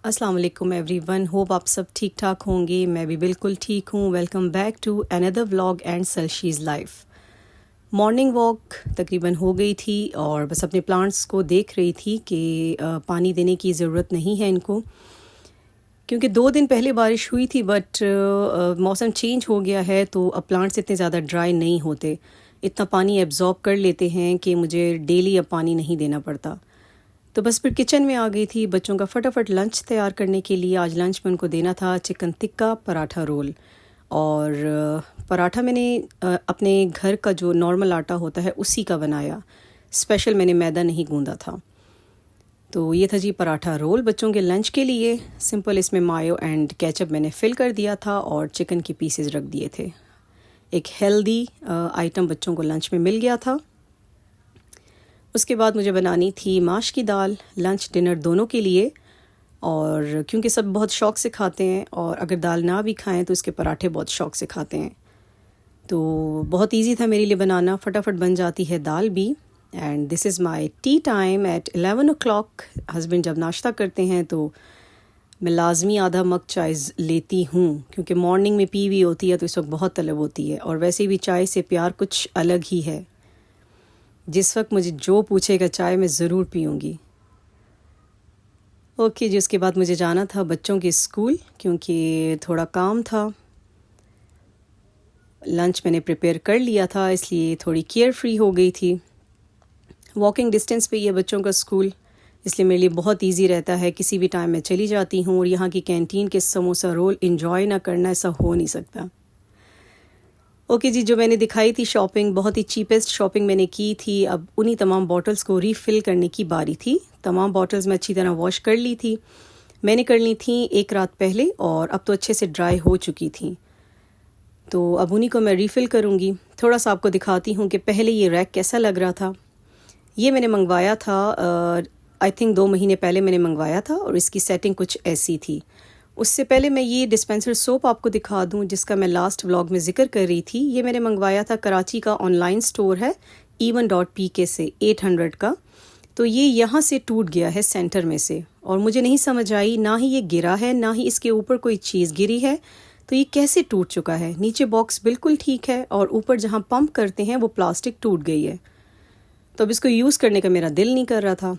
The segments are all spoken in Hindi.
अस्सलाम वालेकुम एवरीवन, होप आप सब ठीक ठाक होंगे। मैं भी बिल्कुल ठीक हूँ। Welcome back to another vlog and Salshi's life. Morning walk तकरीबन हो गई थी और बस अपने प्लांट्स को देख रही थी कि पानी देने की ज़रूरत नहीं है इनको, क्योंकि 2 दिन पहले बारिश हुई थी बट मौसम चेंज हो गया है तो अब प्लांट्स इतने ज़्यादा ड्राई नहीं होते, इतना पानी एब्जॉर्ब कर लेते हैं कि मुझे डेली अब पानी नहीं देना पड़ता। तो बस फिर किचन में आ गई थी बच्चों का फटाफट लंच तैयार करने के लिए। आज लंच में उनको देना था चिकन टिक्का पराठा रोल। और पराठा मैंने अपने घर का जो नॉर्मल आटा होता है उसी का बनाया, स्पेशल मैंने मैदा नहीं गूंदा था। तो ये था जी पराठा रोल बच्चों के लंच के लिए। सिंपल इसमें मायो एंड केचप मैंने फिल कर दिया था और चिकन के पीसेस रख दिए थे। एक हेल्दी आइटम बच्चों को लंच में मिल गया था। उसके बाद मुझे बनानी थी माश की दाल, लंच डिनर दोनों के लिए। और क्योंकि सब बहुत शौक़ से खाते हैं और अगर दाल ना भी खाएं तो इसके पराठे बहुत शौक़ से खाते हैं, तो बहुत इजी था मेरे लिए बनाना, फटाफट बन जाती है दाल भी। And this is my tea time at 11 o'clock। Husband जब नाश्ता करते हैं तो मैं लाजमी आधा मग चाय लेती हूँ, क्योंकि मॉर्निंग में पी हुई होती है तो इस वक्त बहुत तलब होती है। और वैसे भी चाय से प्यार कुछ अलग ही है। जिस वक्त मुझे जो पूछेगा चाय मैं ज़रूर पीऊँगी। ओके जी, उसके बाद मुझे जाना था बच्चों के स्कूल क्योंकि थोड़ा काम था। लंच मैंने प्रिपेयर कर लिया था इसलिए थोड़ी केयर फ्री हो गई थी। वॉकिंग डिस्टेंस पे ही है बच्चों का स्कूल, इसलिए मेरे लिए बहुत इजी रहता है, किसी भी टाइम मैं चली जाती हूँ। और यहाँ की कैंटीन के समोसा रोल इंजॉय ना करना ऐसा हो नहीं सकता। ओके जी, जो मैंने दिखाई थी शॉपिंग, बहुत ही चीपेस्ट शॉपिंग मैंने की थी। अब उन्हीं तमाम बॉटल्स को रीफ़िल करने की बारी थी। तमाम बॉटल्स मैं अच्छी तरह वॉश कर ली थी। मैंने कर ली थी एक रात पहले और अब तो अच्छे से ड्राई हो चुकी थी। तो अब उन्हीं को मैं रीफ़िल करूँगी। थोड़ा सा आपको दिखाती हूँ कि पहले ये रैक कैसा लग रहा था। ये मैंने मंगवाया था, आई थिंक 2 महीने पहले मैंने मंगवाया था और इसकी सेटिंग कुछ ऐसी थी। उससे पहले मैं ये डिस्पेंसर सोप आपको दिखा दूं जिसका मैं लास्ट व्लॉग में ज़िक्र कर रही थी। ये मैंने मंगवाया था, कराची का ऑनलाइन स्टोर है even.pk से, 800 का। तो ये यहाँ से टूट गया है सेंटर में से और मुझे नहीं समझ आई, ना ही ये गिरा है ना ही इसके ऊपर कोई चीज़ गिरी है। तो ये कैसे टूट चुका है? नीचे बॉक्स बिल्कुल ठीक है और ऊपर जहाँ पंप करते हैं वो प्लास्टिक टूट गई है। तो अब इसको यूज़ करने का मेरा दिल नहीं कर रहा था।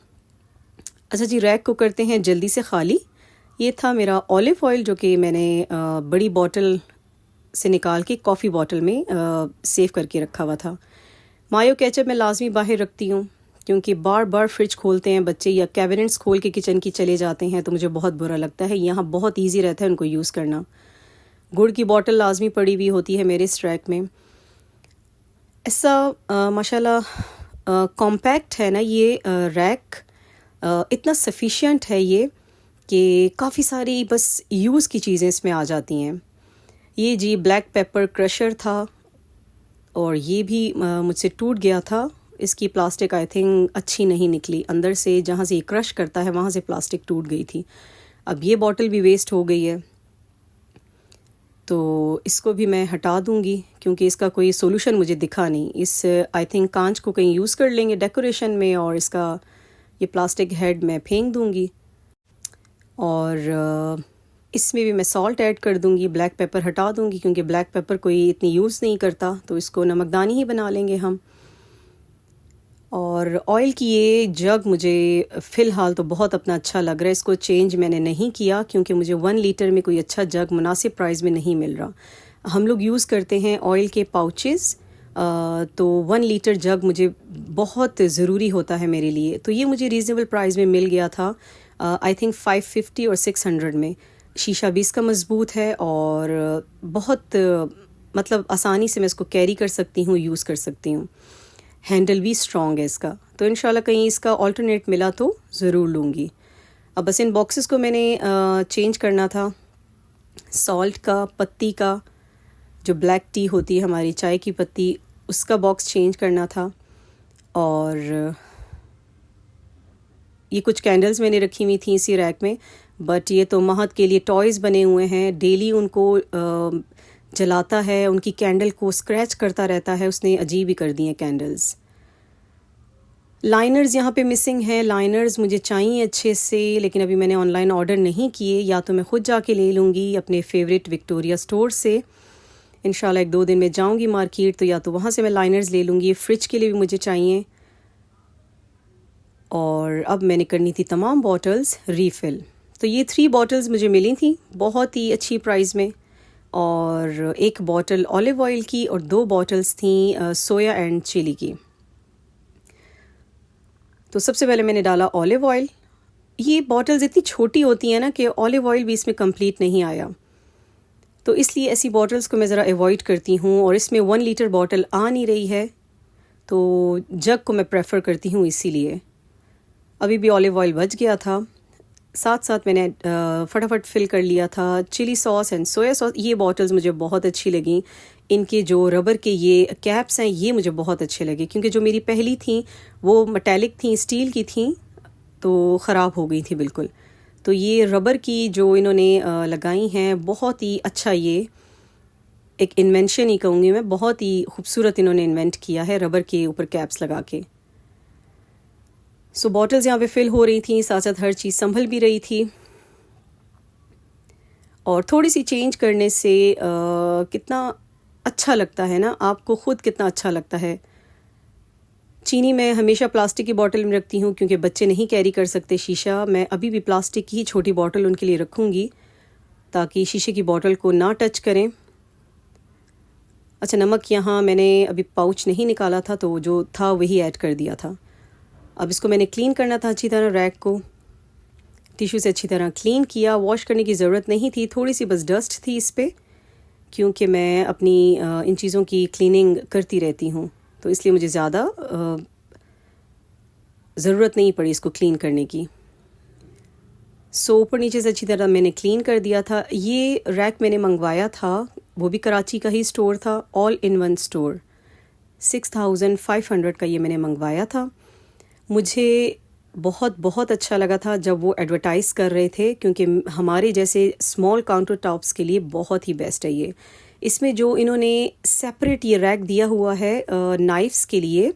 अच्छा जी, रैक को करते हैं जल्दी से खाली। ये था मेरा ऑलिव ऑयल जो कि मैंने बड़ी बॉटल से निकाल के कॉफ़ी बॉटल में सेव करके रखा हुआ था। मायो केचप मैं लाजमी बाहर रखती हूँ क्योंकि बार बार फ्रिज खोलते हैं बच्चे या कैबिनेट्स खोल के किचन की चले जाते हैं तो मुझे बहुत बुरा लगता है। यहाँ बहुत ईजी रहता है उनको यूज़ करना। गुड़ की बॉटल लाजमी पड़ी हुई होती है मेरे इस रैक में। ऐसा माशाल्लाह कॉम्पैक्ट है ना ये रैक, इतना सफिशिएंट है ये कि काफ़ी सारी बस यूज़ की चीज़ें इसमें आ जाती हैं। ये जी ब्लैक पेपर क्रशर था और ये भी मुझसे टूट गया था। इसकी प्लास्टिक आई थिंक अच्छी नहीं निकली, अंदर से जहाँ से ये क्रश करता है वहाँ से प्लास्टिक टूट गई थी। अब ये बॉटल भी वेस्ट हो गई है तो इसको भी मैं हटा दूँगी क्योंकि इसका कोई सोल्यूशन मुझे दिखा नहीं। इस आई थिंक कांच को कहीं यूज़ कर लेंगे डेकोरेशन में और इसका ये प्लास्टिक हेड मैं फेंक दूँगी। और इसमें भी मैं सॉल्ट ऐड कर दूँगी, ब्लैक पेपर हटा दूँगी क्योंकि ब्लैक पेपर कोई इतनी यूज़ नहीं करता तो इसको नमकदानी ही बना लेंगे हम। और ऑयल की ये जग मुझे फ़िलहाल तो बहुत अपना अच्छा लग रहा है। इसको चेंज मैंने नहीं किया क्योंकि मुझे 1 लीटर में कोई अच्छा जग मुनासिब प्राइस में नहीं मिल रहा। हम लोग यूज़ करते हैं ऑयल के पाउचेस, तो 1 लीटर जग मुझे बहुत ज़रूरी होता है मेरे लिए। तो ये मुझे रीज़नेबल प्राइस में मिल गया था, आई थिंक 550 और 600 में। शीशा भी इसका मज़बूत है और बहुत मतलब आसानी से मैं इसको कैरी कर सकती हूँ, यूज़ कर सकती हूँ। हैंडल भी स्ट्रॉन्ग है इसका, तो इंशाल्लाह कहीं इसका ऑल्टरनेट मिला तो ज़रूर लूँगी। अब बस इन बॉक्सेस को मैंने चेंज करना था। सॉल्ट का, पत्ती का, जो ब्लैक टी होती है हमारी चाय की पत्ती, उसका बॉक्स चेंज करना था। और ये कुछ कैंडल्स मैंने रखी हुई थी इसी रैक में, बट ये तो महत के लिए टॉयज़ बने हुए हैं। डेली उनको जलाता है, उनकी कैंडल को स्क्रैच करता रहता है। उसने अजीब ही कर दी हैं कैंडल्स। लाइनर्स यहाँ पे मिसिंग हैं। लाइनर्स मुझे चाहिए अच्छे से, लेकिन अभी मैंने ऑनलाइन ऑर्डर नहीं किए। या तो मैं ख़ुद जाके ले लूँगी अपने फेवरेट विक्टोरिया स्टोर से। इंशाल्लाह 1-2 दिन में जाऊँगी मार्केट, तो या तो वहाँ से मैं लाइनर्स ले लूँगी। फ्रिज के लिए भी मुझे चाहिए। और अब मैंने करनी थी तमाम बॉटल्स रीफ़िल। तो ये 3 बॉटल्स मुझे मिली थी बहुत ही अच्छी प्राइस में। और 1 बॉटल ऑलिव ऑयल की और 2 बॉटल्स थी सोया एंड चिली की। तो सबसे पहले मैंने डाला ऑलिव ऑयल। ये बॉटल्स इतनी छोटी होती हैं ना कि ऑलिव ऑयल भी इसमें कंप्लीट नहीं आया, तो इसलिए ऐसी बॉटल्स को मैं ज़रा अवॉइड करती हूँ। और इसमें 1 लीटर बॉटल आ नहीं रही है, तो जग को मैं प्रेफर करती हूँ इसीलिए। अभी भी ऑलिव ऑयल बच गया था। साथ साथ मैंने फटाफट फिल कर लिया था chilli sauce and soya sauce. ये बॉटल्स मुझे बहुत अच्छी लगी। इनके जो रबर के ये कैप्स हैं ये मुझे बहुत अच्छे लगे, क्योंकि जो मेरी पहली थी वो मेटालिक थी, स्टील की थी, तो ख़राब हो गई थी बिल्कुल। तो ये रबर की जो इन्होंने लगाई हैं, बहुत ही अच्छा, ये एक इन्वेंशन ही कहूँगी मैं, बहुत ही खूबसूरत इन्होंने इन्वेंट किया है रबर के ऊपर कैप्स लगा के। सो बॉटल्स यहाँ पे फिल हो रही थी, साथ साथ हर चीज़ संभल भी रही थी। और थोड़ी सी चेंज करने से कितना अच्छा लगता है ना, आपको ख़ुद कितना अच्छा लगता है। चीनी मैं हमेशा प्लास्टिक की बोतल में रखती हूँ, क्योंकि बच्चे नहीं कैरी कर सकते शीशा। मैं अभी भी प्लास्टिक की ही छोटी बोतल उनके लिए रखूँगी, ताकि शीशे की बोतल को ना टच करें। अच्छा, नमक यहाँ मैंने अभी पाउच नहीं निकाला था, तो जो था वही ऐड कर दिया था। अब इसको मैंने क्लीन करना था अच्छी तरह, रैक को टिश्यू से अच्छी तरह क्लीन किया। वॉश करने की ज़रूरत नहीं थी, थोड़ी सी बस डस्ट थी इस पर, क्योंकि मैं अपनी इन चीज़ों की क्लीनिंग करती रहती हूँ, तो इसलिए मुझे ज़्यादा ज़रूरत नहीं पड़ी इसको क्लीन करने की। सो ऊपर नीचे से अच्छी तरह मैंने क्लीन कर दिया था। ये रैक मैंने मंगवाया था, वो भी कराची का ही स्टोर था, ऑल इन वन स्टोर। 6500 का ये मैंने मंगवाया था। मुझे बहुत बहुत अच्छा लगा था जब वो एडवर्टाइज़ कर रहे थे, क्योंकि हमारे जैसे स्मॉल काउंटर टॉप्स के लिए बहुत ही बेस्ट है ये। इसमें जो इन्होंने सेपरेट ये रैक दिया हुआ है नाइफ्स के लिए,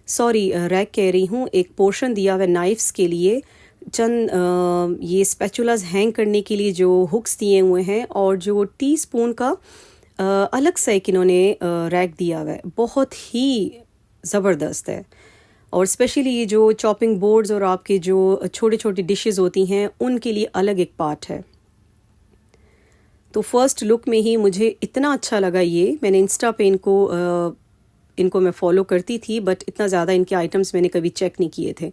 सॉरी रैक कह रही हूँ, एक पोर्शन दिया हुआ है नाइफ्स के लिए। चंद ये स्पैचुलास हैंग करने के लिए जो हुक्स दिए हुए हैं, और जो टीस्पून का अलग सा एक इन्होंने रैक दिया हुआ है, बहुत ही ज़बरदस्त है। और स्पेशली ये जो चॉपिंग बोर्ड्स और आपके जो छोटे छोटी डिशेस होती हैं, उनके लिए अलग एक पार्ट है। तो फर्स्ट लुक में ही मुझे इतना अच्छा लगा ये। मैंने इंस्टा पे इनको मैं फ़ॉलो करती थी, बट इतना ज़्यादा इनके आइटम्स मैंने कभी चेक नहीं किए थे।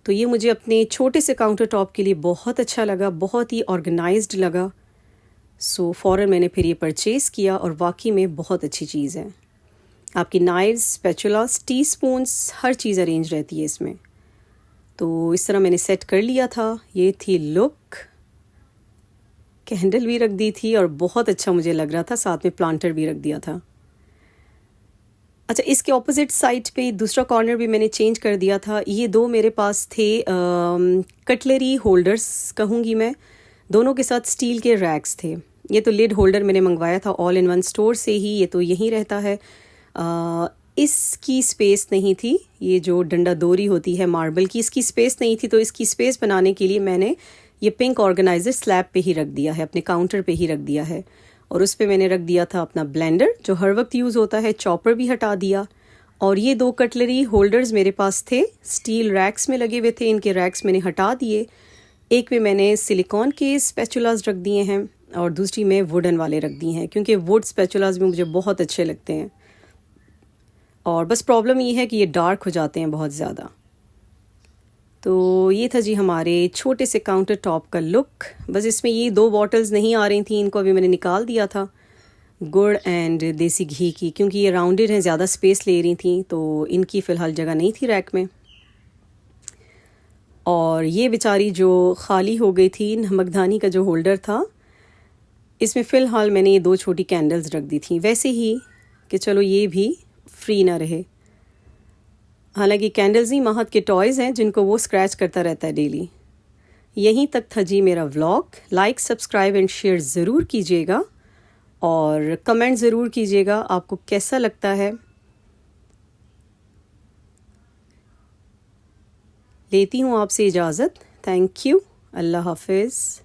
तो ये मुझे अपने छोटे से काउंटर टॉप के लिए बहुत अच्छा लगा, बहुत ही ऑर्गेनाइज्ड लगा। सो फ़ौरन मैंने फिर ये परचेज़ किया, और वाकई में बहुत अच्छी चीज़ है। आपकी नाइव्स, स्पैचुलास, टीस्पून्स, हर चीज़ अरेंज रहती है इसमें। तो इस तरह मैंने सेट कर लिया था। ये थी लुक। कैंडल भी रख दी थी और बहुत अच्छा मुझे लग रहा था, साथ में प्लांटर भी रख दिया था। अच्छा, इसके ऑपोजिट साइड पे दूसरा कॉर्नर भी मैंने चेंज कर दिया था। ये 2 मेरे पास थे कटलरी होल्डर्स कहूँगी मैं, दोनों के साथ स्टील के रैक्स थे। ये तो लिड होल्डर मैंने मंगवाया था ऑल इन वन स्टोर से ही, ये तो यहीं रहता है। इसकी स्पेस नहीं थी, ये जो डंडा दोरी होती है मार्बल की, इसकी स्पेस नहीं थी, तो इसकी स्पेस बनाने के लिए मैंने ये पिंक ऑर्गेनाइज़र स्लैब पे ही रख दिया है, अपने काउंटर पे ही रख दिया है। और उस पे मैंने रख दिया था अपना ब्लेंडर जो हर वक्त यूज़ होता है, चॉपर भी हटा दिया। और ये 2 कटलरी होल्डर्स मेरे पास थे, स्टील रैक्स में लगे हुए थे, इनके रैक्स मैंने हटा दिए। एक में मैंने सिलिकॉन के स्पैचुलास रख दिए हैं, और दूसरी में वुडन वाले रख दिए हैं, क्योंकि वुड स्पैचुलास भी मुझे बहुत अच्छे लगते हैं। और बस प्रॉब्लम ये है कि ये डार्क हो जाते हैं बहुत ज़्यादा। तो ये था जी हमारे छोटे से काउंटर टॉप का लुक। बस इसमें ये 2 बॉटल्स नहीं आ रही थी, इनको अभी मैंने निकाल दिया था, गुड़ एंड देसी घी की, क्योंकि ये राउंडेड हैं, ज़्यादा स्पेस ले रही थी, तो इनकी फ़िलहाल जगह नहीं थी रैक में। और ये बेचारी जो खाली हो गई थी नमकदानी का जो होल्डर था, इसमें फ़िलहाल मैंने ये 2 छोटी कैंडल्स रख दी थी, वैसे ही कि चलो ये भी फ्री ना रहे। हालांकि कैंडल्स ही महत के टॉयज़ हैं जिनको वो स्क्रैच करता रहता है डेली। यहीं तक था जी मेरा vlog. Like, subscribe and share ज़रूर कीजिएगा, और कमेंट ज़रूर कीजिएगा आपको कैसा लगता है। लेती हूँ आपसे इजाज़त। Thank you. अल्लाह हाफिज़।